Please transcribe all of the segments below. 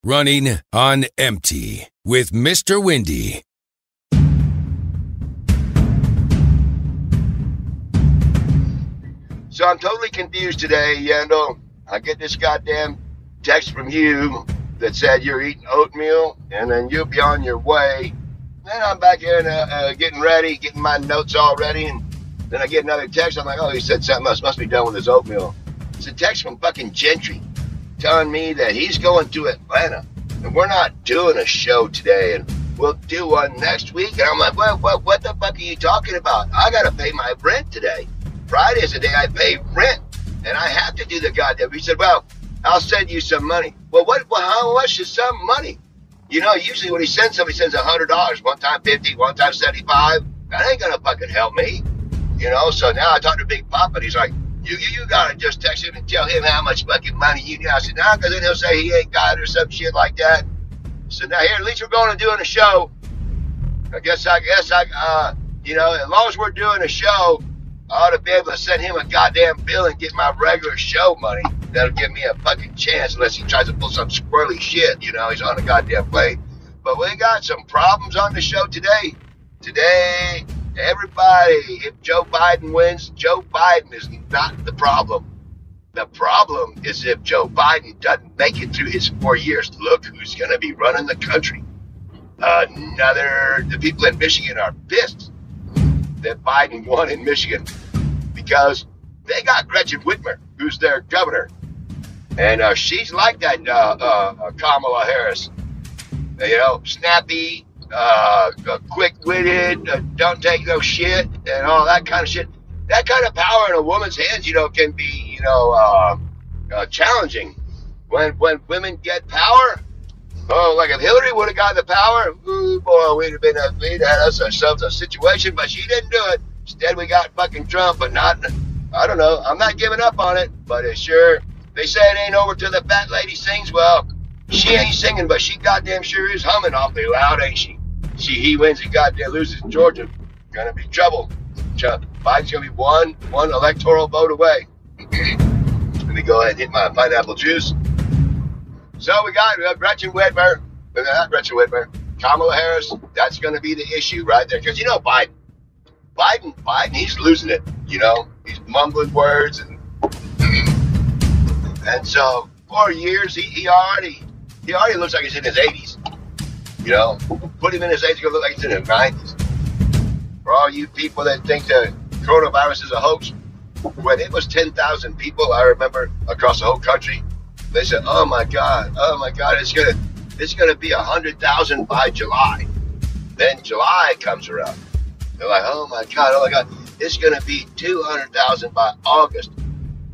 Running on empty with MrWindy. So I'm totally confused today, Yandle. I get this goddamn text from you that said you're eating oatmeal and then you'll be on your way. Then I'm back here getting ready, getting my notes all ready, and then I get another text. I'm like, oh, he said something else must be done with his oatmeal. It's a text from fucking Gentry telling me that he's going to Atlanta and we're not doing a show today and we'll do one next week. And I'm like, what the fuck are you talking about? I got to pay my rent today. Friday is the day I pay rent and I have to do the goddamn. He said, well, I'll send you some money. Well, how much is some money? You know, usually when he sends somebody, he sends $100. One time 50, one time 75. That ain't gonna fucking help me. You know, so now I talked to Big Pappa and he's like, you gotta just text him and tell him how much fucking money you need. I said, nah, because then he'll say he ain't got it or some shit like that. So now here, at least we're going to doing a show. I guess you know, as long as we're doing a show, I ought to be able to send him a goddamn bill and get my regular show money. That'll give me a fucking chance unless he tries to pull some squirrely shit. You know, he's on a goddamn plane. But we got some problems on the show today. Today, everybody, if Joe Biden wins, Joe Biden is not the problem. The problem is if Joe Biden doesn't make it through his 4 years. Look who's going to be running the country. The people in Michigan are pissed that Biden won in Michigan because they got Gretchen Whitmer, who's their governor. And she's like that Kamala Harris. You know, snappy, quick-witted, don't take no shit, and all that kind of shit. That kind of power in a woman's hands, you know, can be, you know, challenging. When women get power, oh, like if Hillary would have got the power, ooh, boy, we'd had ourselves a situation, but she didn't do it. Instead, we got fucking Trump, but not, I don't know. I'm not giving up on it, but it's sure, they say it ain't over till the fat lady sings. Well, she ain't singing, but she goddamn sure is humming awfully loud, ain't she? He wins, he goddamn loses in Georgia. Gonna be trouble. Biden's gonna be one electoral vote away. Let me go ahead and hit my pineapple juice. So we got Gretchen Whitmer, not Gretchen Whitmer, Kamala Harris. That's gonna be the issue right there, because you know Biden, he's losing it. You know, he's mumbling words and so 4 years he already looks like he's in his 80s. You know, put him in his 80s, he's gonna look like he's in his 90s. For all you people that think the coronavirus is a hoax, when it was 10,000 people, I remember, across the whole country, they said, oh my God, it's gonna be 100,000 by July. Then July comes around. They're like, oh my God, it's gonna be 200,000 by August.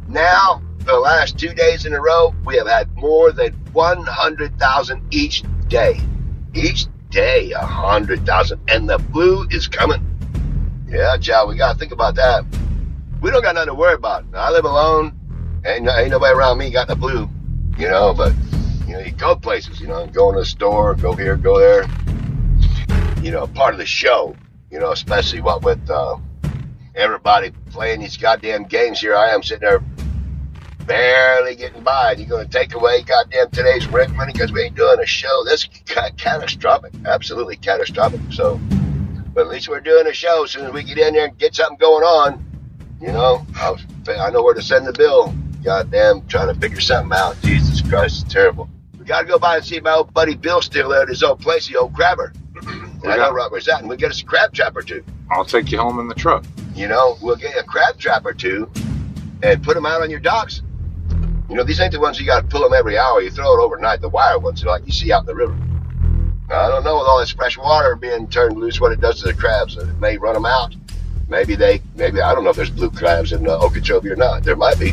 Now, for the last 2 days in a row, we have had more than 100,000 each day. Each day, 100,000. And the flu is coming. Yeah, child, we got to think about that. We don't got nothing to worry about. I live alone. Ain't nobody around me got the flu, you know, but, you know, you go places, you know, go to the store, go here, go there. You know, part of the show, you know, especially what with everybody playing these goddamn games. Here I am sitting there barely getting by, and you're going to take away goddamn today's rent money because we ain't doing a show. That's catastrophic, absolutely catastrophic. So, but at least we're doing a show. As soon as we get in there and get something going on, you know, I know where to send the bill. Goddamn, trying to figure something out. Jesus Christ, it's terrible. We got to go by and see my old buddy Bill still there at his old place, the old crabber. I know right where he's at, and we'll get us a crab trap or two. I'll take you home in the truck. You know, we'll get a crab trap or two and put them out on your docks. You know, these ain't the ones you got to pull them every hour. You throw it overnight. The wire ones, like you see out in the river. I don't know with all this fresh water being turned loose what it does to the crabs. It may run them out. Maybe I don't know if there's blue crabs in Okeechobee or not. There might be.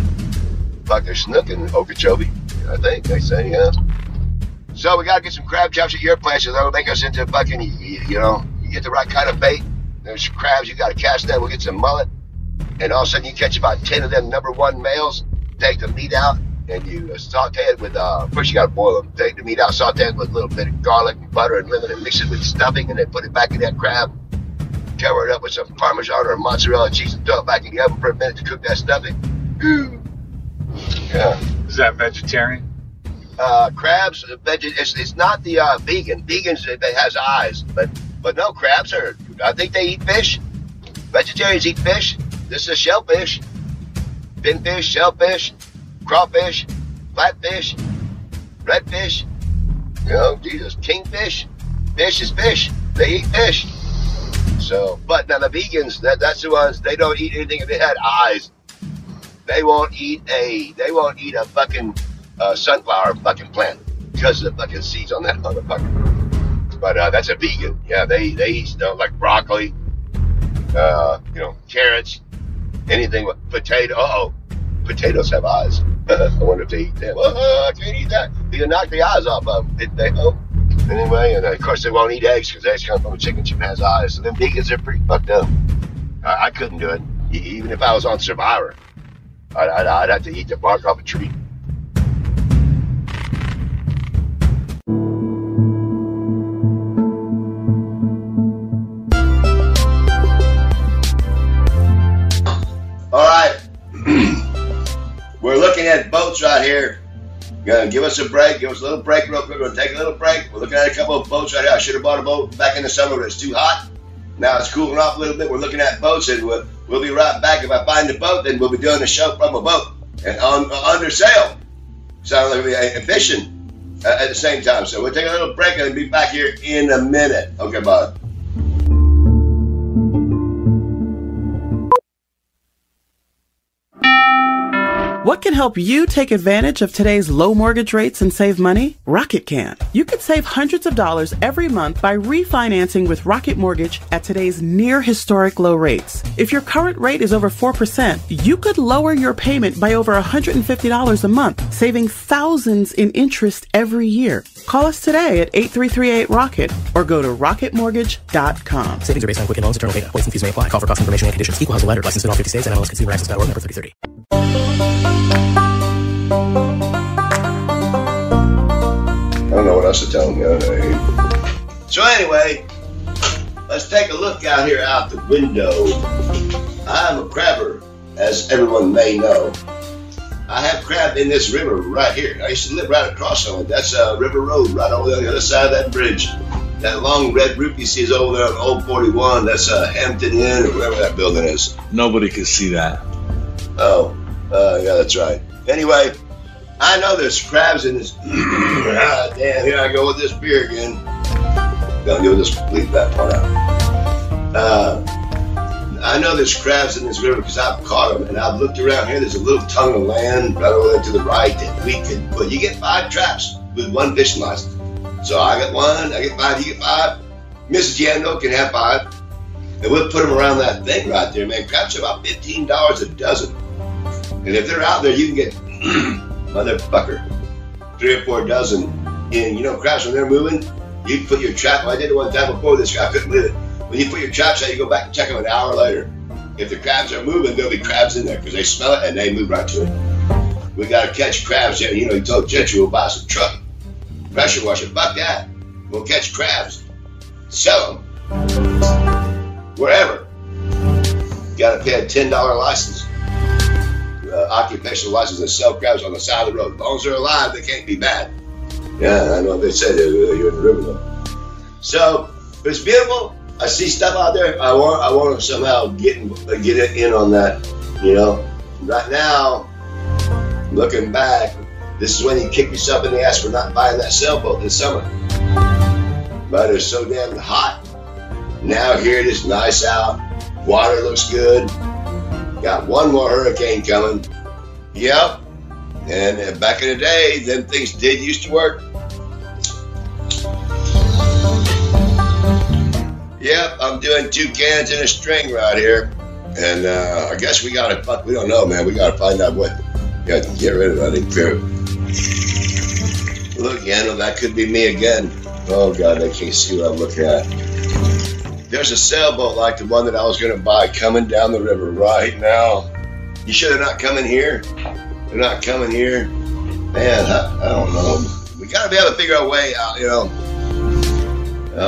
Fuck, there's snook in Okeechobee, I think they say, yeah. So we got to get some crab traps at your place. That'll make us into fucking, you know, you get the right kind of bait. There's crabs, you got to catch them. We'll get some mullet. And all of a sudden you catch about 10 of them #1 males. Take the meat out and you saute it with, first you got to boil them. Take the meat out, saute it with a little bit of garlic and butter and lemon and mix it with stuffing and then put it back in that crab. Cover it up with some Parmesan or mozzarella cheese and throw it back in the oven for a minute to cook that stuffing. Yeah. Is that vegetarian? crabs, it's not the vegan. Vegans, it has eyes, but no, crabs are, I think they eat fish. Vegetarians eat fish. This is shellfish, pinfish, shellfish, crawfish, flatfish, redfish, Jesus, kingfish. Fish is fish. They eat fish. So, but now the vegans, that's the ones, they don't eat anything if it had eyes. They won't eat a fucking sunflower fucking plant because of the fucking seeds on that motherfucker. But that's a vegan. Yeah, they eat stuff like broccoli, carrots, anything with potato. Potatoes have eyes. I wonder if they eat them. I can't eat that. You can knock the eyes off of them. Anyway, and of course they won't eat eggs because eggs come from a chicken that has eyes. So them vegans are pretty fucked up. I couldn't do it. Even if I was on Survivor, I'd have to eat the bark off a tree. All right. We're looking at boats right here. Gonna give us a break. Give us a little break real quick. We're gonna take a little break. We're looking at a couple of boats right here. I should have bought a boat back in the summer, but it's too hot. Now it's cooling off a little bit. We're looking at boats, and we'll be right back. If I find a boat, then we'll be doing a show from a boat and under sail. Sounds like we're fishing at the same time. So we'll take a little break and be back here in a minute. Okay, bye. What can help you take advantage of today's low mortgage rates and save money? Rocket can. You could save hundreds of dollars every month by refinancing with Rocket Mortgage at today's near historic low rates. If your current rate is over 4%, you could lower your payment by over $150 a month, saving thousands in interest every year. Call us today at 833-8-ROCKET or go to rocketmortgage.com. Savings are based on Quicken Loans. Internal data. Points and fees may apply. Call for cost information and conditions. Equal housing lender. Licensed in all 50 states. And NMLSconsumerAccess.org. Number 3030. I don't know what else to tell them. So anyway, let's take a look out here out the window. I'm a crabber, as everyone may know. I have crabbed in this river right here. I used to live right across from it. That's River Road, right over there on the other side of that bridge. That long red roof you see is over there on Old 41. That's Hampton Inn or whatever that building is. Nobody could see that. Oh, yeah, that's right. Anyway, I know there's crabs in this. Damn, here I go with this beer again. You'll just leave that part out. I know there's crabs in this river because I've caught them, and I've looked around here. There's a little tongue of land right over there to the right that we could put. You get 5 traps with 1 fishing license. So I get 1, I get 5, you get 5. Mrs. Yandle can have 5. And we'll put them around that thing right there, man. Crabs are about $15 a dozen. And if they're out there, you can get, motherfucker, 3 or 4 dozen. And crabs, when they're moving, you put your trap. I did it one time before this guy, I couldn't believe it. When you put your traps out, you go back and check them an hour later. If the crabs are moving, there'll be crabs in there because they smell it and they move right to it. We got to catch crabs here. He told Gentry we'll buy some truck pressure washer. Fuck that. We'll catch crabs. Sell them. Wherever. Got to pay a $10 license. Occupational license to sell crabs on the side of the road. As long as they're alive, they can't be bad. Yeah, I know they said you're in the river though. So, but it's beautiful. I see stuff out there. I want to somehow get in on that. Right now, looking back, this is when you kick yourself in the ass for not buying that sailboat this summer. But it's so damn hot. Now here it is, nice out. Water looks good. Got 1 more hurricane coming. Yep. And back in the day, them things used to work. Yep, I'm doing 2 cans in a string right here. And I guess we don't know, man. We gotta find out what. We got to get rid of that. Look, Yandle, that could be me again. Oh, God, I can't see what I'm looking at. There's a sailboat like the one that I was going to buy coming down the river right now. You sure they're not coming here? They're not coming here? Man, I don't know. We got to be able to figure a way out,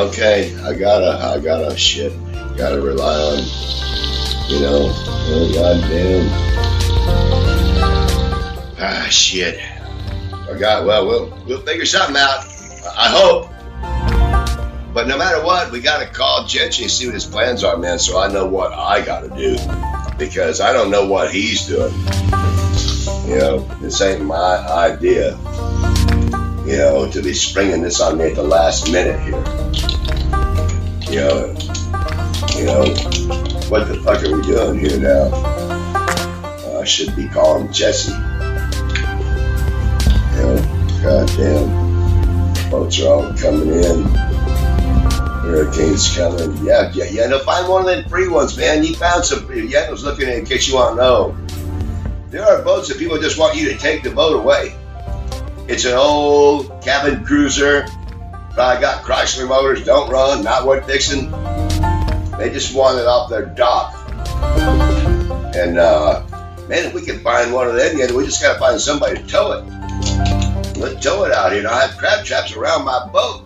Okay, I gotta shit. Gotta rely on, oh, goddamn. Shit. I God, well, we'll figure something out. I hope. But no matter what, we got to call Gentry and see what his plans are, man, so I know what I got to do. Because I don't know what he's doing. You know, this ain't my idea. You know, to be springing this on me at the last minute here. You know, what the fuck are we doing here now? I should be calling Jesse. You know, goddamn. Boats are all coming in. Hurricanes coming. Yeah, no, find one of them free ones, man. You found some. Yandle's looking at it in case you want to know. There are boats that people just want you to take the boat away. It's an old cabin cruiser. Probably got Chrysler motors, don't run, not worth fixing. They just want it off their dock. And, man, if we can find one of them, we just got to find somebody to tow it. Let's tow it out here. And I have crab traps around my boat.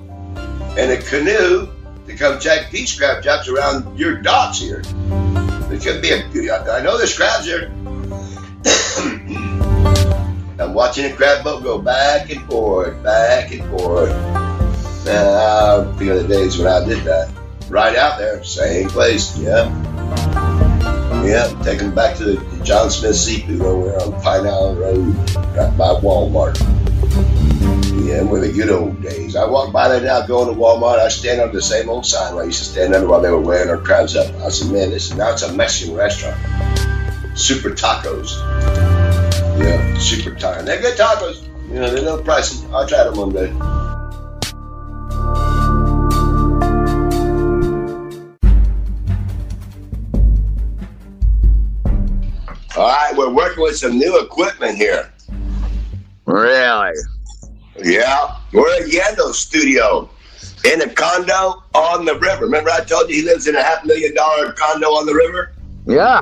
And a canoe to come check these crab traps around your docks here. There could be I know there's crabs here. I'm watching a crab boat go back and forth. The other days when I did that. Right out there, same place, yeah. Taking them back to the John Smith Seafood over there on Pine Island Road, right by Walmart. Yeah, were the good old days. I walk by there now going to Walmart. I stand under the same old sign where I used to stand under while they were wearing their crabs up. I said, man, now it's a Mexican restaurant. Super tacos. Yeah, super tacos. They're good tacos. You know, they're no pricey. I'll try them one day. All right, we're working with some new equipment here. Really? Yeah, we're at Yandle's studio in a condo on the river. Remember I told you he lives in a $500,000 condo on the river? Yeah.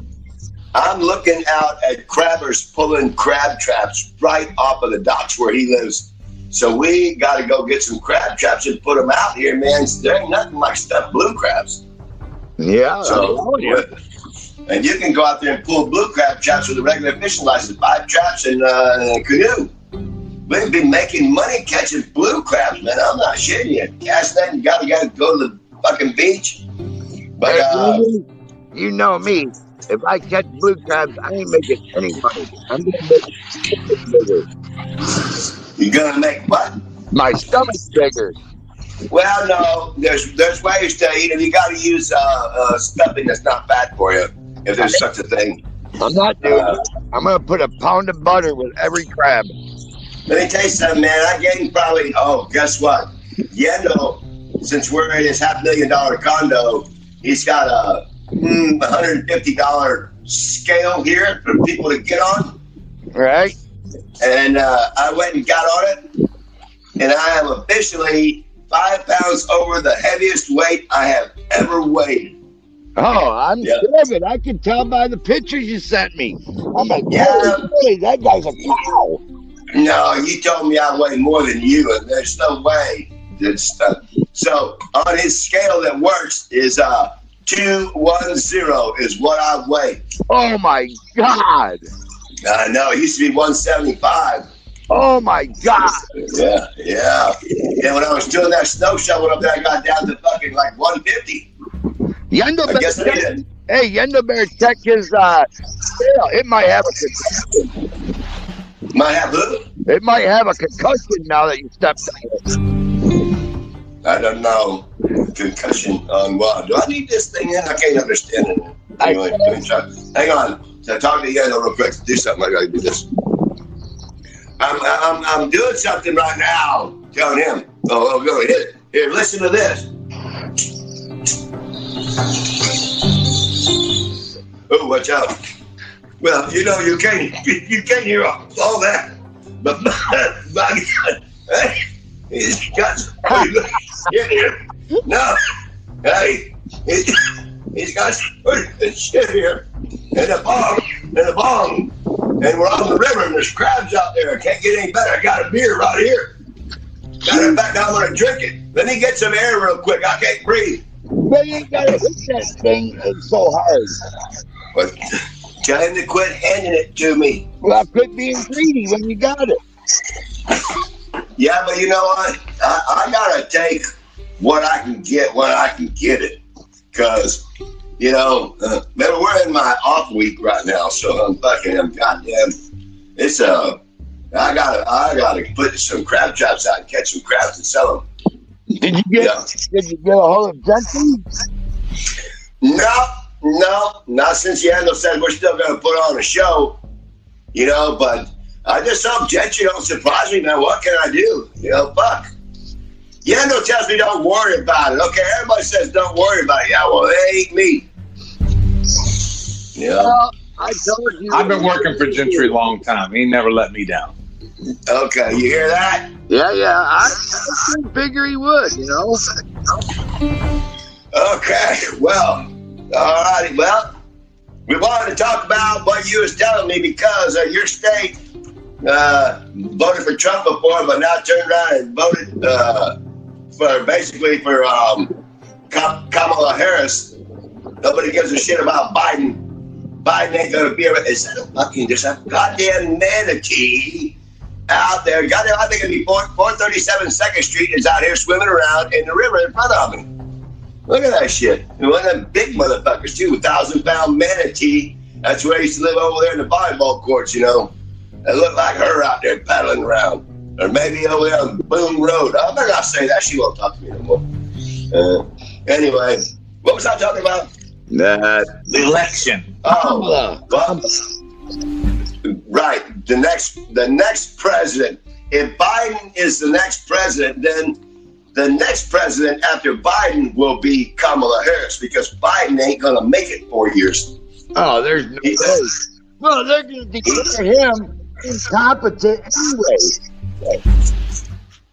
I'm looking out at crabbers pulling crab traps right off of the docks where he lives. So we got to go get some crab traps and put them out here, man. There ain't nothing like stuffed blue crabs. Yeah. So, and you can go out there and pull blue crab traps with a regular fishing license, 5 traps and a canoe. We've been making money catching blue crabs, man. I'm not shitting you. Cast that, you gotta go to the fucking beach. But you know me. If I catch blue crabs, I ain't making any money. I'm gonna make bigger. You're gonna make what? My stomach's bigger. Well, no. There's ways to eat them. You gotta use stuffing that's not bad for you, if there's such a thing. I'm not doing it. I'm gonna put a pound of butter with every crab. Let me tell you something, man. I'm getting probably, guess what? Yandle, since we're in his $500,000 condo, he's got a $150 scale here for people to get on. Right. And I went and got on it. And I am officially 5 pounds over the heaviest weight I have ever weighed. Oh, I'm sure of it. I can tell by the pictures you sent me. I'm like, hey, that guy's a cow. No, you told me I weigh more than you, and there's no way. So on his scale that works is 210 is what I weigh. Oh my God! I know, it used to be 175. Oh my God! Yeah. And when I was doing that snow shoveling up there, I got down to fucking like 150. Yandle, I guess I did. Hey, Yandle better check his scale. It might have a concussion. Might have who? It might have a concussion now that you stepped on it. I don't know. Concussion on what? Do I need this thing in? I can't understand it. Anyway, hang on. So talk to Yandle real quick. Do something. I gotta do this. I'm doing something right now. Telling him. Oh, go ahead. Here, listen to this. Oh, watch out. Well, you know, you can't hear all that. But my God, hey, he's got some shit here. No, hey, he's got some shit here. And a bong. And we're on the river and there's crabs out there. I can't get any better. I got a beer right here. In fact, I'm going to drink it. Let me get some air real quick. I can't breathe. But you ain't got to hit that thing so hard. But tell him to quit handing it to me. Well, quit being greedy when you got it. Yeah, but you know what? I gotta take what I can get when I can get it. Because, you know, remember, we're in my off week right now, so I'm goddamn. It's I gotta put some crab traps out and catch some crabs and sell them. Did you get a hold of Gentry? No, not since Yandle said we're still gonna put on a show, you know, but I just hope Gentry don't surprise me, man. What can I do? You know, fuck. Yandle tells me don't worry about it. Okay, everybody says don't worry about it. Yeah, well, it ain't me. Yeah. Well, I told you. I've been working for Gentry a long time. He never let me down. Okay, you hear that? Yeah. I didn't figure he would, you know. Okay, well, all righty. Well, we wanted to talk about what you was telling me because your state voted for Trump before, but now turned around and voted for Kamala Harris. Nobody gives a shit about Biden. Biden ain't gonna be around. Is that a fucking just a goddamn manatee out there? Goddamn, I think it'd be 437 2nd Street is out here swimming around in the river in front of me. Look at that shit. And one of them big motherfuckers too, 1,000-pound manatee. That's where I used to live over there in the volleyball courts, you know. It looked like her out there paddling around. Or maybe over there on Boone Road. I'm not gonna say that. She won't talk to me no more. Anyway, what was I talking about? The election. Oh, well, right. The next president. If Biden is the next president, then the next president after Biden will be Kamala Harris because Biden ain't gonna make it 4 years. Oh, there's no way. Well, they're gonna declare him incompetent anyway.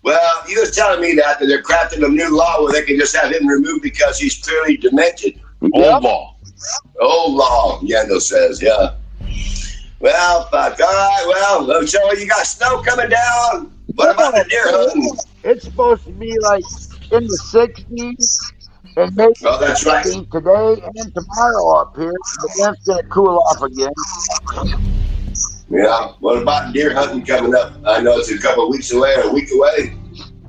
Well, you was telling me that they're crafting a new law where they can just have him removed because he's clearly demented. Old law. Old law, Yandle says, yeah. Well, fuck. All right, well, so you got snow coming down. What about the deer hunting? It's supposed to be like in the 60s. And maybe that's right. Today and tomorrow up here, but then it's going to cool off again. Yeah. What about deer hunting coming up? I know it's a couple of weeks away or a week away.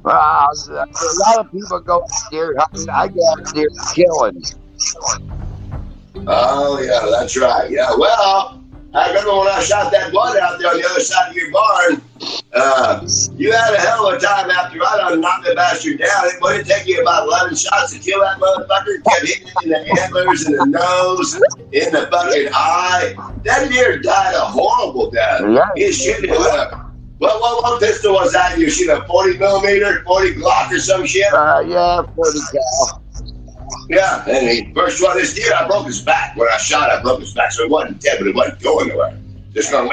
A lot of people go deer hunting. I got deer killing. Oh, yeah, that's right. Yeah, well, I remember when I shot that blood out there on the other side of your barn. You had a hell of a time after I done knocked the bastard down. It would take you about 11 shots to kill that motherfucker. Kept hitting it in the antlers, in the nose, in the fucking eye. That deer died a horrible death. He shooting what pistol was that? You shoot a 40 millimeter, 40 Glock or some shit? Yeah, 40 cal. Yeah, and the first one, this deer, I broke his back. When I shot, I broke his back. So it wasn't dead, but it wasn't going nowhere. Just going,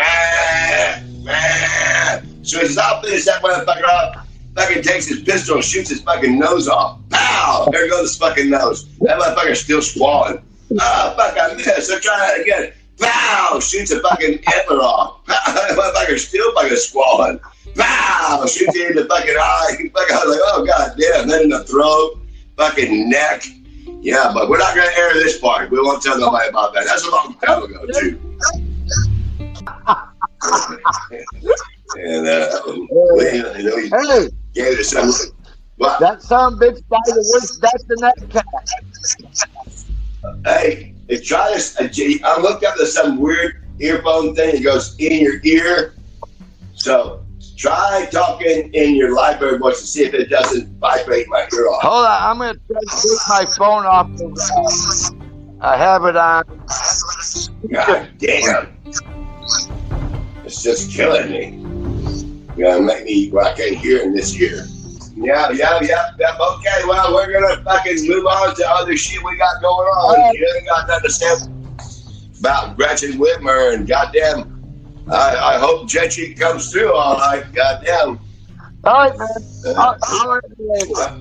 So he says, I'll finish that motherfucker up. Fucking takes his pistol and shoots his fucking nose off. Pow! There goes his fucking nose. That motherfucker's still squalling. Ah, fuck, I missed. So try that again. Pow! Shoots a fucking antler off. Pow! That motherfucker's still fucking squalling. Pow! Shoots it in the fucking eye. I was like, oh, god damn. Then in the throat, fucking neck. Yeah, but we're not going to air this part. We won't tell nobody about that. That's a long time ago, too. And Hey, gave it some. What? That son of a bitch died of worse death than that cat. Hey, try this. I looked up to some weird earphone thing. It goes in your ear. So try talking in your library voice to see if it doesn't vibrate my ear off. Hold on, I'm going to try to take my phone off. I have it on. God damn. It's just killing me. You're going to make me where I can't hear in this ear. Yeah. Okay, well, we're going to fucking move on to other shit we got going on. You ain't got nothing to say about Gretchen Whitmer and goddamn. I hope Gentry comes through all right. Goddamn. All right, man. I'll later.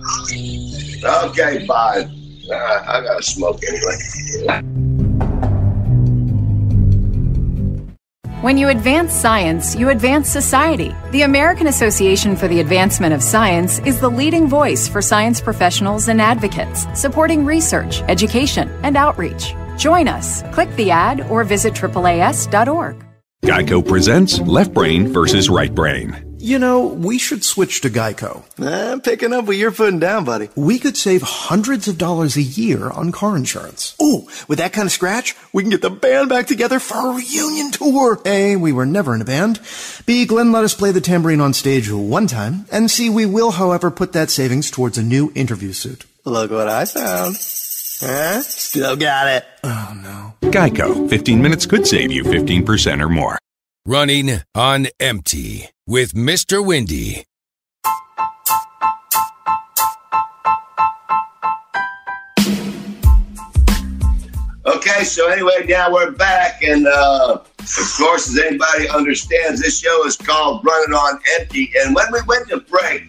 Okay, bye. I got to smoke anyway. When you advance science, you advance society. The American Association for the Advancement of Science is the leading voice for science professionals and advocates, supporting research, education, and outreach. Join us. Click the ad or visit AAAS.org. Geico presents Left Brain versus Right Brain. You know, we should switch to Geico. I'm picking up what you're putting down, buddy. We could save hundreds of dollars a year on car insurance. Oh, with that kind of scratch, we can get the band back together for a reunion tour. A, we were never in a band. B, Glenn let us play the tambourine on stage one time. And C, we will, however, put that savings towards a new interview suit. Look what I found. Huh? Still got it. Oh, no. Geico. 15 minutes could save you 15% or more. Running on empty with MrWindy. Okay, so anyway, now we're back, and of course, as anybody understands, this show is called Running on Empty. And when we went to break,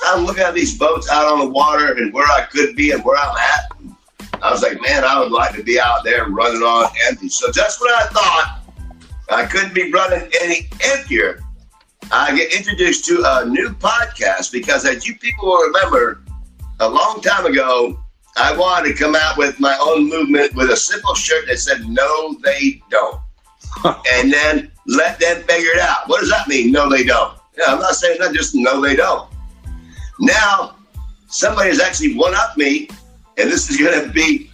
I'm looking at these boats out on the water and where I could be and where I'm at. I was like, man, I would like to be out there running on empty. So just when I thought I couldn't be running any emptier, I get introduced to a new podcast because, as you people will remember, a long time ago, I wanted to come out with my own movement with a simple shirt that said, no, they don't. And then let them figure it out. What does that mean? No, they don't. Yeah, I'm not saying that, just no, they don't. Now, somebody has actually one-upped me, and this is going to be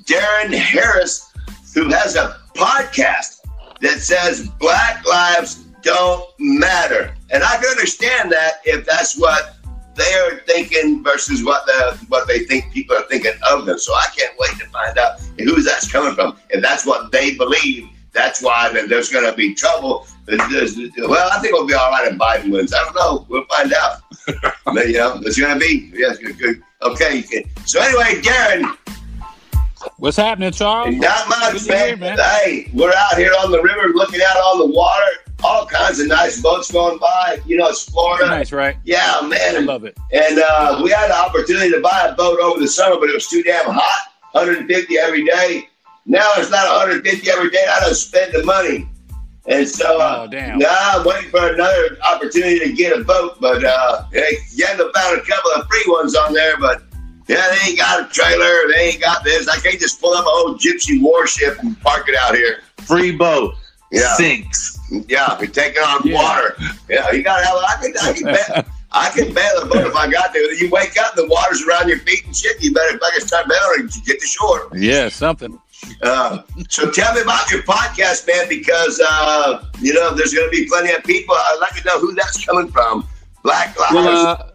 Deron Harris, who has a podcast that says Black Lives Don't Matter. And I can understand that if that's what they're thinking versus what they think people are thinking of them. So I can't wait to find out who that's coming from. If that's what they believe, that's why there's going to be trouble. Well, I think we'll be all right if Biden wins. I don't know. We'll find out. But, it's going to be. Yeah, good. Okay. So anyway, Deron. What's happening, Charles? Not much, man. Hey, we're out here on the river looking out on the water. All kinds of nice boats going by. You know, it's Florida. Nice, right? Yeah, man. I love it. And we had the opportunity to buy a boat over the summer, but it was too damn hot. 150 every day. Now it's not 150 every day. I don't spend the money. And so now I'm waiting for another opportunity to get a boat. But Yandle found a couple of free ones on there, but yeah, they ain't got a trailer. They ain't got this. I can't just pull up an old gypsy warship and park it out here. Free boat. Yeah. Sinks. Yeah, you're taking on water. Yeah, you got to have I can bail a boat if I got to. You wake up, the water's around your feet and shit. You better fucking start bailing to get to shore. Yeah, something. So tell me about your podcast, man, because, there's going to be plenty of people. I'd like to know who that's coming from. Black Lives.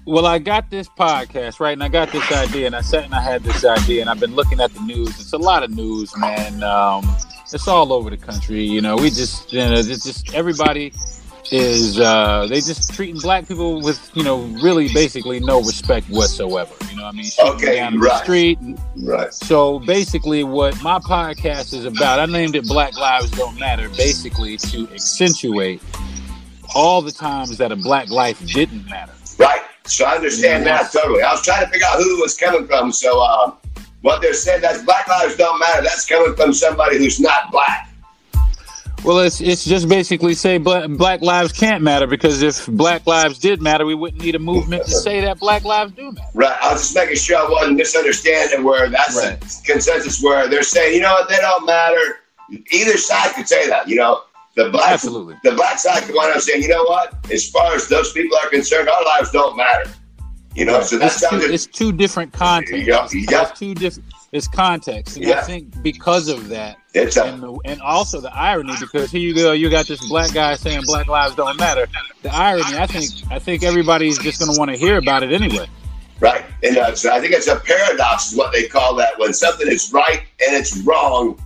Well, I got this podcast, right? And I got this idea, and I sat and I had this idea, and I've been looking at the news. It's a lot of news, man. It's all over the country. You know, we just, it's just everybody is, they just treating black people with, really basically no respect whatsoever. You know what I mean? Shooting down the street. Right. So basically what my podcast is about, I named it Black Lives Don't Matter, basically to accentuate all the times that a black life didn't matter. Right. So I understand that totally. I was trying to figure out who it was coming from. So what they're saying, that's Black Lives Don't Matter. That's coming from somebody who's not black. Well, it's just basically say black lives can't matter, because if black lives did matter, we wouldn't need a movement to say that black lives do matter. Right. I was just making sure I wasn't misunderstanding where that's the consensus where they're saying, you know what, they don't matter. Either side could say that, The black side could wind up saying, you know what, as far as those people are concerned, our lives don't matter. So that's it's two different contexts. It's two different. It's context, and I think because of that, and also the irony, because here you go, you got this black guy saying Black Lives Don't Matter. The irony, I think everybody's just going to want to hear about it anyway. Right, and so I think it's a paradox, is what they call that, when something is right and it's wrong,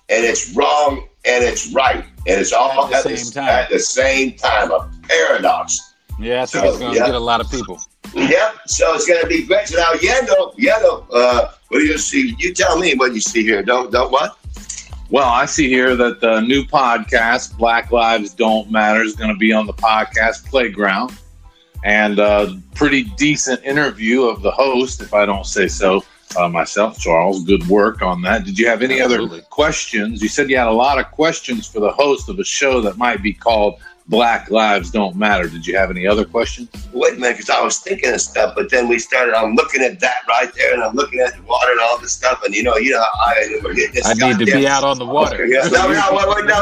and it's wrong and it's right, and it's all at the same time. A paradox. Yeah, I think it's going to get a lot of people. Yep. So it's going to be great. So now, Yandle, what do you see? You tell me what you see here. Don't what? Well, I see here that the new podcast, Black Lives Don't Matter, is going to be on the podcast Playground, and a pretty decent interview of the host, if I don't say so myself, Charles. Good work on that. Did you have any other questions? You said you had a lot of questions for the host of a show that might be called Black Lives Don't Matter. Did you have any other questions? Wait a minute, because I was thinking of stuff, but then I'm looking at that right there, and I'm looking at the water and all this stuff, and you know how I need to be out on the water. Yeah. No,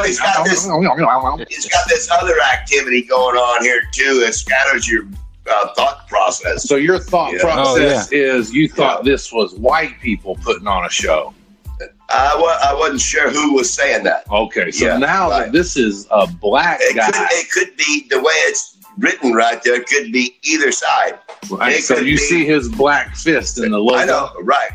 he's got this other activity going on here too that scatters your thought process. So your thought process is you thought this was white people putting on a show. I wasn't sure who was saying that. Okay, so now that this is a black guy. It could be the way it's written right there. It could be either side. Right. So you see his black fist in the logo. I know. Right.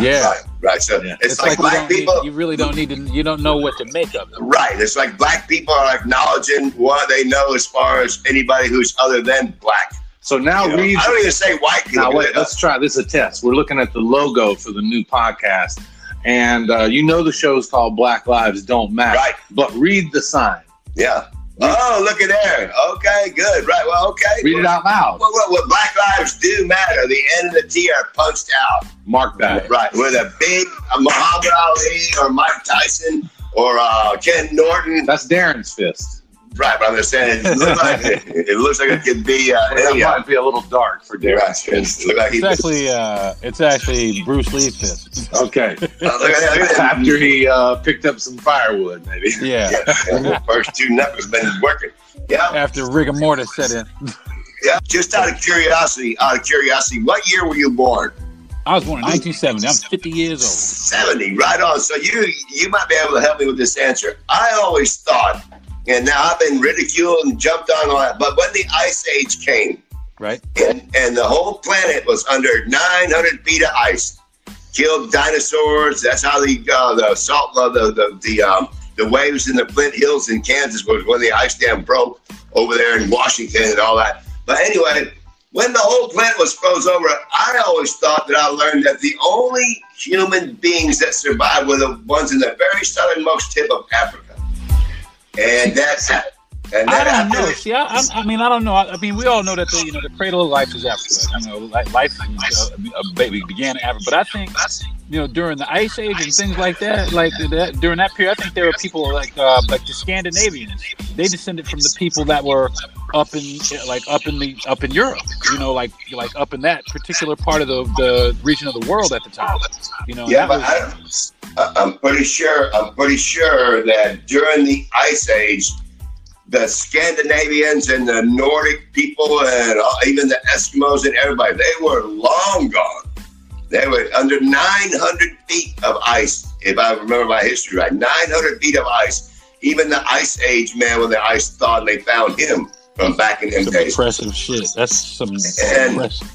Yeah. Right. So it's like black people. You really don't need to. You don't know what to make of it. Right. It's like black people are acknowledging what they know as far as anybody who's other than black. So now read. I don't even say white people. Now wait, let's try. This is a test. We're looking at the logo for the new podcast. And the show's called Black Lives Don't Matter. Right. But read the sign. Yeah. Oh, look at there. Okay, good. Right. Well, okay. Read it out loud. What Black Lives do matter. The N and the T are punched out. Mark that. Right. With a big Muhammad Ali or Mike Tyson or Ken Norton. That's Darren's fist. Right, but I'm just saying it looks like it could be. It might be a little dark for Darren. Right. It's actually Bruce Lee's fist. Okay. After he picked up some firewood, maybe. Yeah. The first two knuckles been working. Yeah. After rigor mortis set in. Yeah. Just out of curiosity, what year were you born? I was born in 1970. I'm 50 years old. 70, right on. So you might be able to help me with this answer. I always thought. And now I've been ridiculed and jumped on all that. But when the Ice Age came, right, and the whole planet was under 900 feet of ice, killed dinosaurs. That's how the salt, the waves in the Flint Hills in Kansas was when the ice dam broke over there in Washington and all that. But anyway, when the whole planet was froze over, I always thought that I learned that the only human beings that survived were the ones in the very southernmost tip of Africa. And that's it. I don't know. See, I mean, I don't know. I mean, we all know that the cradle of life is Africa. Life baby began in Africa. But I think, during the Ice Age and things like that, during that period, I think there were people like the Scandinavians. They descended from the people that were up in Europe. Like up in that particular part of the region of the world at the time. Yeah, but I'm pretty sure that during the Ice Age, the Scandinavians and the Nordic people and even the Eskimos and everybody, they were long gone. They were under 900 feet of ice, if I remember my history right. 900 feet of ice. Even the Ice Age man, when the ice thawed, and they found him from back in them days. Impressive shit. That's some impressive.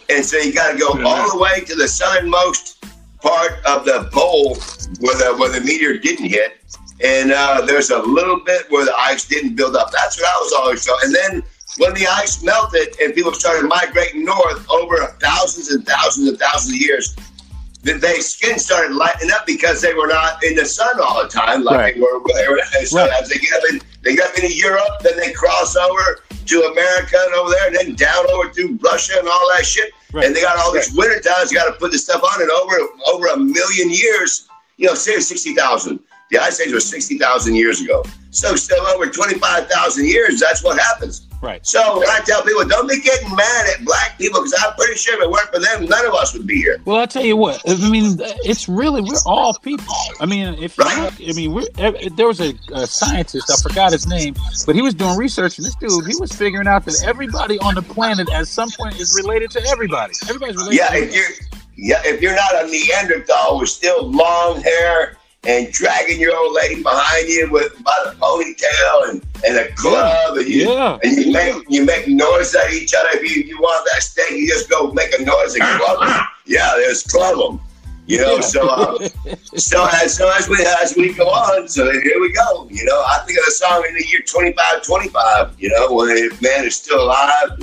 And so you got to go all the way to the southernmost part of the pole where the meteor didn't hit, and there's a little bit where the ice didn't build up. That's what I was always told. And then when the ice melted and people started migrating north over thousands and thousands and thousands of years, their skin started lightening up because they were not in the sun all the time like they were. So as they get up into Europe, then they cross over to America and over there, and then down over through Russia and all that shit. Right. And they got all these winter times. You got to put this stuff on, and over a million years, say 60,000. The Ice Age was 60,000 years ago. So still over 25,000 years, that's what happens. Right. So when I tell people, don't be getting mad at black people, because I'm pretty sure if it weren't for them, none of us would be here. Well, I'll tell you what. I mean, it's really, we're all people. I mean, there was a scientist, I forgot his name, but he was doing research, and this dude, he was figuring out that everybody on the planet at some point is related to everybody. Everybody's related to everybody. If you're not a Neanderthal with still long hair and dragging your old lady behind you by the ponytail and a club, and you make noise at each other. If you want that steak, you just go make a noise and club them. Yeah, there's club them. So as we go on, so here we go. I think of the song in the year 2525. When the man is still alive.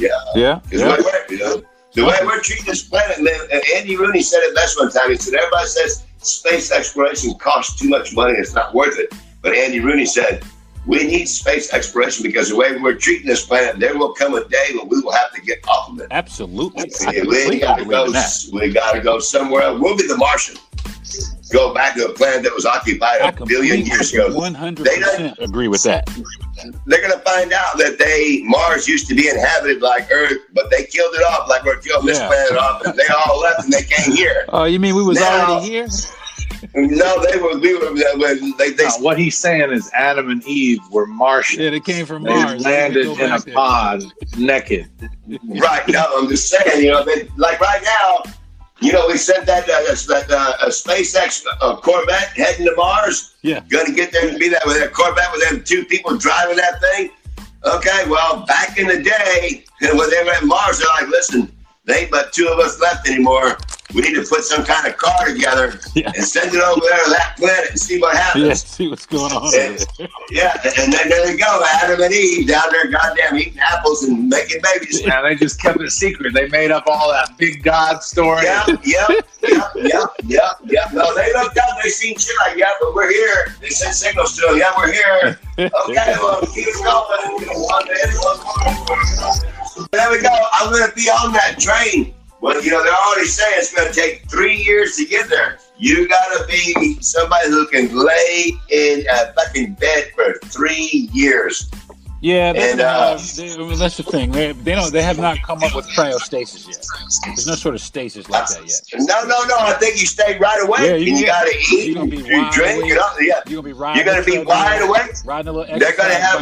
The way we're treating this planet, man. Andy Rooney said it best one time. He said, everybody says space exploration costs too much money, it's not worth it. But Andy Rooney said, we need space exploration because the way we're treating this planet, there will come a day when we will have to get off of it. Absolutely. We got to go somewhere else. We'll be the Martian. Go back to a planet that was occupied a billion years ago. 100% agree with that. they're gonna find out that Mars used to be inhabited like Earth, but they killed it off like we're killing this planet off, and they all left and they came here. Oh, you mean we was already here? No, what he's saying is Adam and Eve were Martian. Yeah, they came from Mars. They landed in a pod naked. Right. No, I'm just saying, like right now, we sent that SpaceX Corvette heading to Mars. Yeah. Gonna get there and be that with a Corvette with them 2 people driving that thing. Okay, well, back in the day, when they were at Mars, they're like, listen, there ain't but 2 of us left anymore. We need to put some kind of car together and send it over there to that planet and see what happens. Yeah, see what's going on. And then there they go, Adam and Eve down there goddamn eating apples and making babies. Yeah, they just kept it secret. They made up all that big God story. Yeah. No, they looked up, they seen shit like, but we're here. They sent signals to them, we're here. Okay, well, keep it going. There we go. I'm going to be on that train. Well, they're already saying it's going to take 3 years to get there. You got to be somebody who can lay in a fucking bed for 3 years. Yeah, that's the thing. They have not come up with cryostasis yet. There's no sort of stasis like that yet. No. I think you stay right awake. Yeah, you got to eat. You're gonna be you drink. You're going to be wide awake. Riding a little. They're going to have.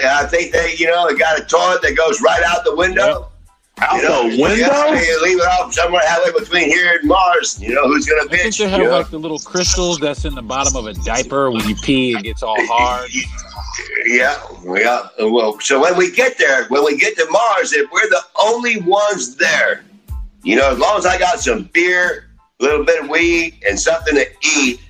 I think they got a toilet that goes right out the window. Yep. Out the window? You leave it off somewhere halfway between here and Mars. Who's going to bitch? I think they have like the little crystals that's in the bottom of a diaper. When you pee, it gets all hard. Yeah. Well, so when we get there, when we get to Mars, if we're the only ones there, as long as I got some beer, a little bit of weed, and something to eat,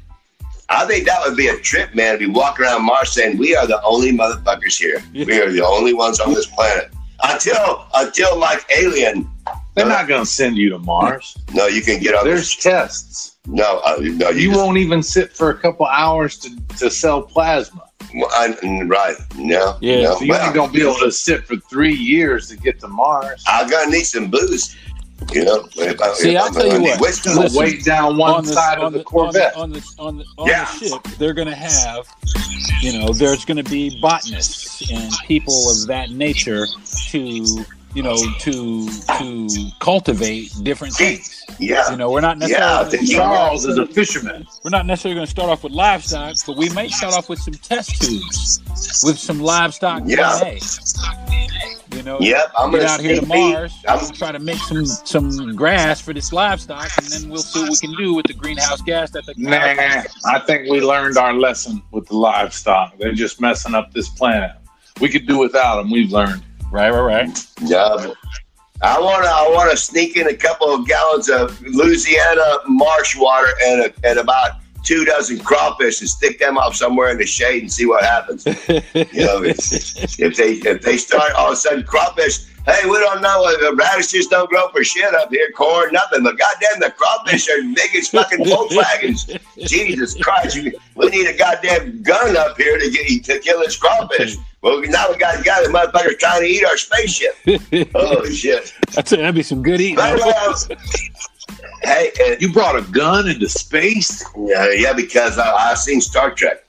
I think that would be a trip, man, to be walking around Mars saying, we are the only motherfuckers here. We are the only ones on this planet. Until like Alien. They're not going to send you to Mars. No, you can get on. There's tests. No, you won't even sit for a couple hours to sell plasma. Well, right. No. Yeah. No. So you ain't going to be able to sit for 3 years to get to Mars. I'm going to need some booze. See, I'll tell you what. Listen, weight down one side of the Corvette. On the ship, they're going to have, there's going to be botanists and people of that nature to cultivate different things. Yeah. We're not necessarily. Charles is a fisherman. We're not necessarily going to start off with livestock, but we might start off with some test tubes with some livestock DNA. I'm get out here to Mars. I'm gonna try to make some grass for this livestock, and then we'll see what we can do with the greenhouse gas that I think we learned our lesson with the livestock. They're just messing up this planet. We could do without them. We've learned. Right. Yeah. I want to sneak in a couple of gallons of Louisiana marsh water and about 2 dozen crawfish and stick them off somewhere in the shade and see what happens. If they start all of a sudden crawfish, hey, we don't know, radishes don't grow for shit up here, corn, nothing, but goddamn the crawfish are big as fucking Volkswagens. Jesus Christ, we need a goddamn gun up here to kill this crawfish. Well, now we got the motherfuckers trying to eat our spaceship. Oh shit! That'd be some good eating. Hey, you brought a gun into space? Yeah, because I've seen Star Trek.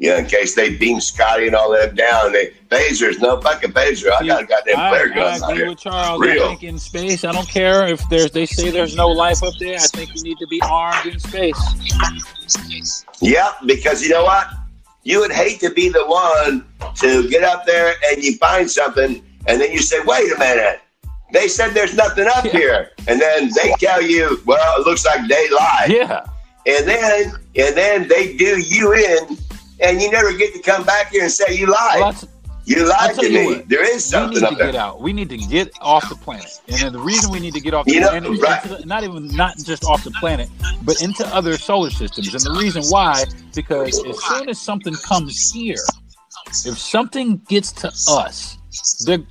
In case they beam Scotty and all that down. Phasers, no fucking phaser. I got a goddamn flare gun. I agree with Charles. I think in space, I don't care if they say there's no life up there. I think you need to be armed in space. Yeah, because you know what? You would hate to be the one to get up there and you find something and then you say, wait a minute. They said there's nothing up here. And then they tell you, well, it looks like they lied. Yeah. And then they do you in and you never get to come back here and say you lied. Well, you lied to me. There is something up there. We need to get off the planet. And then the reason we need to get off the planet, not just off the planet, but into other solar systems. And the reason why, because as soon as something comes here, if something gets to us, they're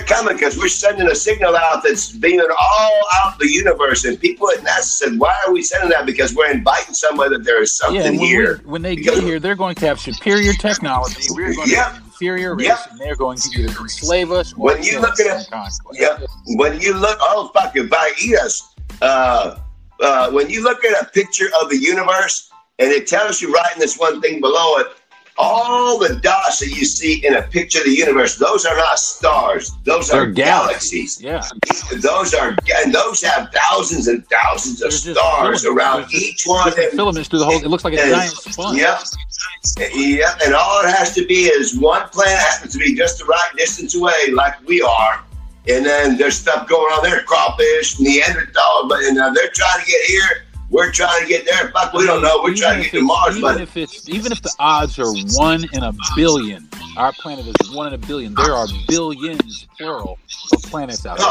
coming because we're sending a signal out that's beaming all out the universe. And people at NASA said, why are we sending that? Because we're inviting someone that there is something here. When they get here, they're going to have superior technology. We're going to have an inferior race, and they're going to either enslave us or when you look at when you look, eat us. When you look at a picture of the universe and it tells you right in this one thing below it, all the dots that you see in a picture of the universe, those are not stars. Those are galaxies. Yeah. Those have thousands and thousands of stars around each one. Filaments through the whole. It looks like a giant sponge. Yeah. Yeah. And all it has to be is one planet happens to be just the right distance away, like we are. And then there's stuff going on there, crawfish, Neanderthal, and they're trying to get here. We're trying to get there. Fuck, we don't know. We're trying to get to Mars, even if the odds are 1 in a billion, our planet is 1 in a billion. There are billions, plural, of planets out there.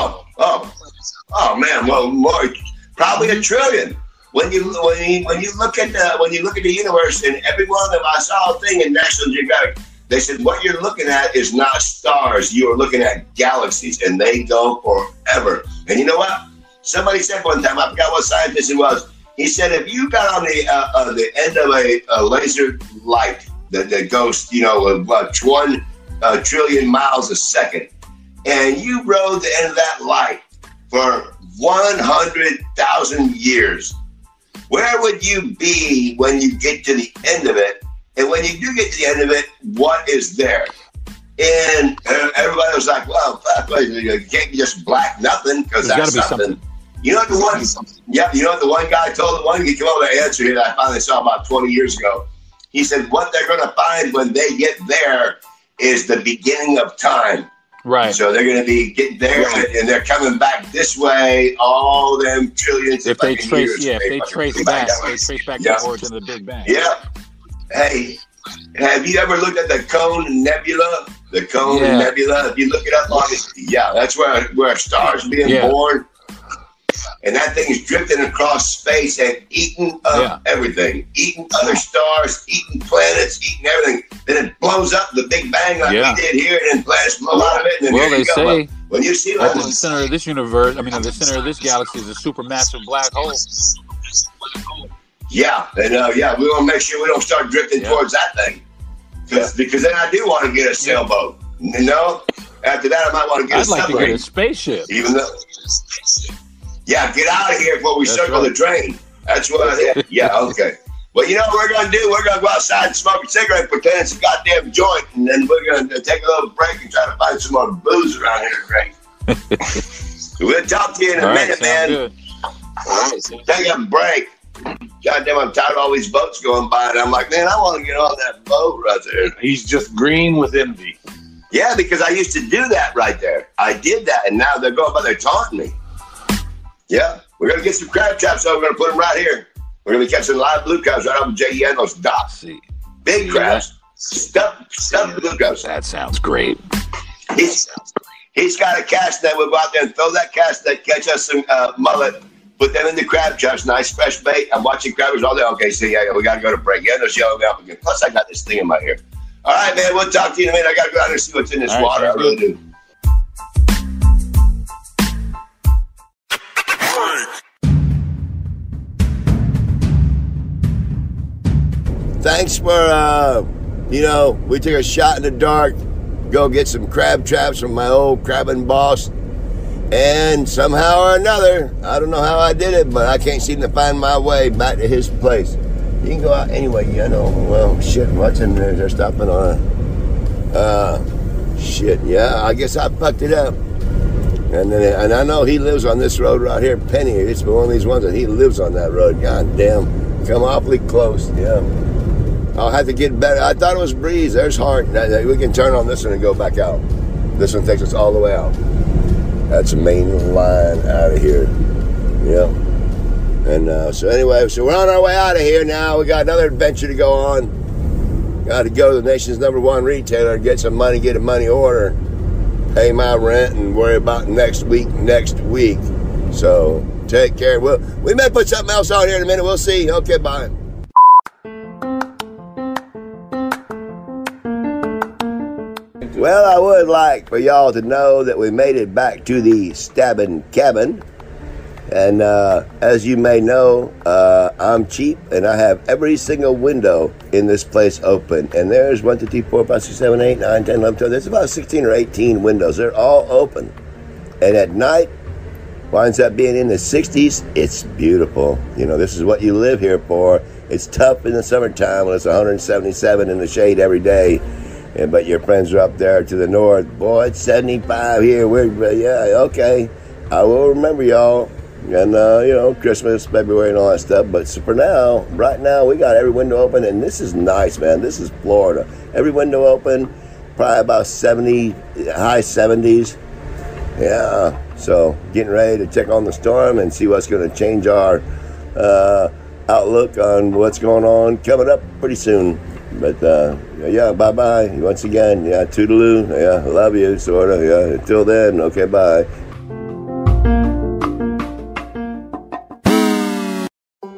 Oh man. Well, more, probably a trillion. When you look at the universe, and every one of them, I saw a thing in National Geographic. They said what you're looking at is not stars. You are looking at galaxies, and they go forever. And you know what? Somebody said one time, I forgot what scientist it was. He said, if you got on the end of a laser light that goes, 1 trillion miles a second, and you rode the end of that light for 100,000 years, where would you be when you get to the end of it? And when you do get to the end of it, what is there? And everybody was like, well, fuck, you can't be just black nothing, because that's something. You know what the one guy told the one, he came up with an answer here that I finally saw about 20 years ago. He said, what they're going to find when they get there is the beginning of time. Right. So they're going to be getting there, and they're coming back this way, all them trillions of years. Yeah, if they trace back the origin of the Big Bang. Yeah. Hey, have you ever looked at the Cone Nebula? The Cone Nebula, if you look it up on it, that's where stars being born. And that thing is drifting across space and eating up everything. Eating other stars, eating planets, eating everything. Then it blows up the Big Bang like we did here, and then planets blow out of it. And then they say when you see the center of this universe, the center of this galaxy is a supermassive black hole. Yeah, and we want to make sure we don't start drifting towards that thing. Because then I do want to get a sailboat. After that, I might want to get a submarine. I'd like to get a spaceship. Even though... Yeah, get out of here before we circle the drain. That's what okay. Well, you know what we're going to do? We're going to go outside and smoke a cigarette, pretend it's a goddamn joint, and then we're going to take a little break and try to find some more booze around here to drink. We'll talk to you in a minute, man. Good. All right, so take a break. Goddamn, I'm tired of all these boats going by, and I'm like, man, I want to get on that boat right there. He's just green with envy. Yeah, because I used to do that right there. I did that, and now they're going by there taunting me. Yeah, we're going to get some crab traps, so we're going to put them right here. We're going to be catching live blue crabs right off of Jay Yandle's dock. Big crabs, stuffed blue crabs. That sounds great. He's got a cast net. We'll go out there and throw that cast net, catch us some mullet, put them in the crab traps, nice fresh bait. I'm watching crabbers all day. Okay, so we got to go to break. Yandle's yelling me up again. Plus, I got this thing in my ear. All right, man, we'll talk to you in a minute. I got to go out there and see what's in this water. I really do. Thanks for, we took a shot in the dark, go get some crab traps from my old crabbing boss, and somehow or another, I don't know how I did it, but I can't seem to find my way back to his place. You can go out anyway, well, shit, what's in there? They're stopping on I guess I fucked it up. And I know he lives on this road right here, Penny. It's one of these ones that he lives on that road. God damn, come awfully close, I'll have to get better. I thought it was breeze. There's Hart. We can turn on this one and go back out. This one takes us all the way out. That's the main line out of here. And so anyway, we're on our way out of here now. We got another adventure to go on. Got to go to the nation's #1 retailer and get some money, get a money order, pay my rent, and worry about next week. So take care. We may put something else on here in a minute. We'll see. Okay, bye. Well, I would like for y'all to know that we made it back to the stabbing cabin. And as you may know, I'm cheap, and I have every single window in this place open. And there's 1, 2, 3, 4, 5, 6, 7, 8, 9, 10, 11, 12. There's about 16 or 18 windows. They're all open. And at night, winds up being in the 60s, it's beautiful. You know, this is what you live here for. It's tough in the summertime when it's 177 in the shade every day. But your friends are up there to the north. Boy, it's 75 here. Yeah, okay. I will remember y'all. And, Christmas, February, and all that stuff. But so for now, right now, we got every window open. And this is nice, man. This is Florida. Every window open, probably about 70, high 70s. Yeah. So getting ready to check on the storm and see what's going to change our outlook on what's going on coming up pretty soon. But, bye-bye. Once again, toodaloo. Yeah, love you, sort of. Yeah, until then, okay, bye.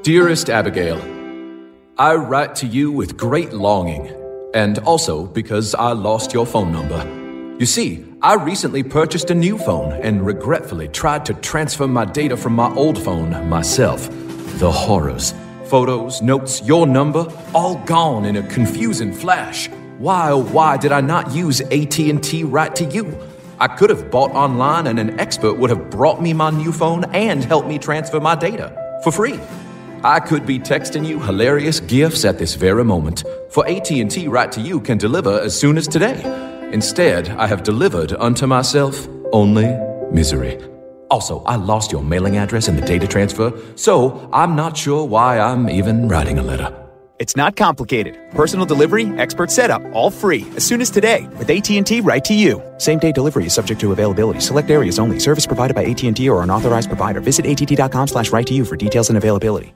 Dearest Abigail, I write to you with great longing, and also because I lost your phone number. You see, I recently purchased a new phone and regretfully tried to transfer my data from my old phone myself. The horrors. Photos, notes, your number, all gone in a confusing flash. Why, oh why did I not use AT&T Right to You? I could have bought online and an expert would have brought me my new phone and helped me transfer my data for free. I could be texting you hilarious gifts at this very moment, for AT&T Right to You can deliver as soon as today. Instead, I have delivered unto myself only misery. Also, I lost your mailing address in the data transfer, so I'm not sure why I'm even writing a letter. It's not complicated. Personal delivery, expert setup, all free, as soon as today, with AT&T Right to You. Same-day delivery is subject to availability. Select areas only. Service provided by AT&T or an authorized provider. Visit att.com/right to you for details and availability.